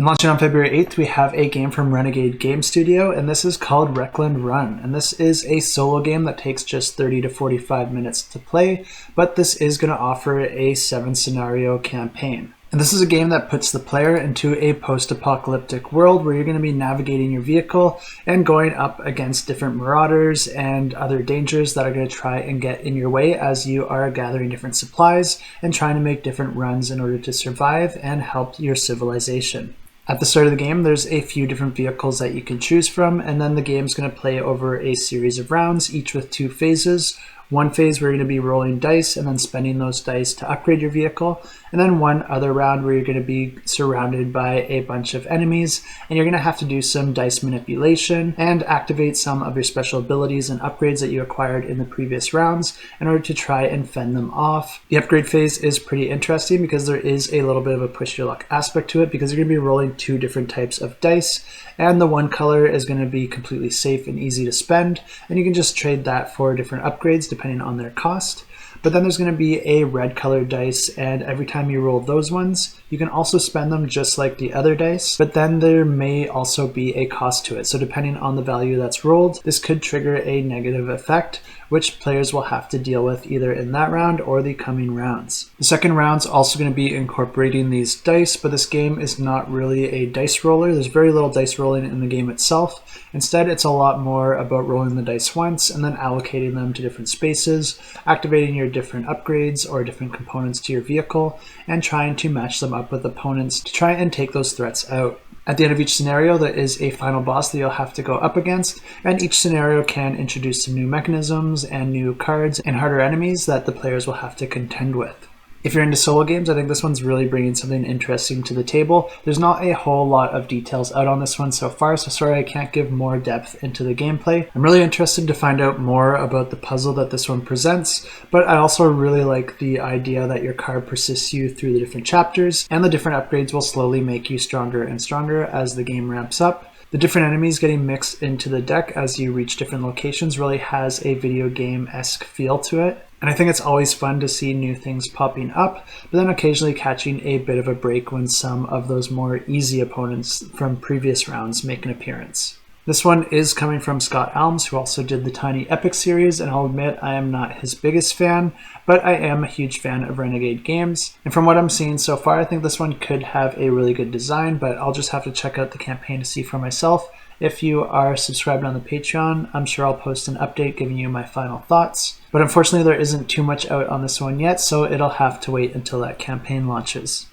And launching on February 8th, we have a game from Renegade Game Studio, and this is called Wreckland Run. And this is a solo game that takes just 30 to 45 minutes to play, but this is going to offer a 7-scenario campaign. And this is a game that puts the player into a post-apocalyptic world where you're going to be navigating your vehicle and going up against different marauders and other dangers that are going to try and get in your way as you are gathering different supplies and trying to make different runs in order to survive and help your civilization. At the start of the game, there's a few different vehicles that you can choose from, and then the game's going to play over a series of rounds, each with 2 phases. One phase where you're going to be rolling dice and then spending those dice to upgrade your vehicle, and then one other round where you're going to be surrounded by a bunch of enemies, and you're going to have to do some dice manipulation and activate some of your special abilities and upgrades that you acquired in the previous rounds in order to try and fend them off. The upgrade phase is pretty interesting because there is a little bit of a push your luck aspect to it, because you're going to be rolling 2 different types of dice, and the one color is going to be completely safe and easy to spend, and you can just trade that for different upgrades depending on their cost. But then there's going to be a red colored dice, and every time you roll those ones, you can also spend them just like the other dice, but then there may also be a cost to it. So depending on the value that's rolled, this could trigger a negative effect, which players will have to deal with either in that round or the coming rounds. The second round's also going to be incorporating these dice, but this game is not really a dice roller. There's very little dice rolling in the game itself. Instead, it's a lot more about rolling the dice once and then allocating them to different spaces, activating your different upgrades or different components to your vehicle, and trying to match them up with opponents to try and take those threats out. At the end of each scenario, there is a final boss that you'll have to go up against, and each scenario can introduce some new mechanisms and new cards and harder enemies that the players will have to contend with. If you're into solo games, I think this one's really bringing something interesting to the table. There's not a whole lot of details out on this one so far, so sorry I can't give more depth into the gameplay. I'm really interested to find out more about the puzzle that this one presents, but I also really like the idea that your card persists you through the different chapters, and the different upgrades will slowly make you stronger and stronger as the game ramps up. The different enemies getting mixed into the deck as you reach different locations really has a video game-esque feel to it. And I think it's always fun to see new things popping up, but then occasionally catching a bit of a break when some of those more easy opponents from previous rounds make an appearance. This one is coming from Scott Alms, who also did the Tiny Epic series, and I'll admit I am not his biggest fan, but I am a huge fan of Renegade games. And from what I'm seeing so far, I think this one could have a really good design, but I'll just have to check out the campaign to see for myself. If you are subscribed on the Patreon, I'm sure I'll post an update giving you my final thoughts. But unfortunately, there isn't too much out on this one yet, so it'll have to wait until that campaign launches.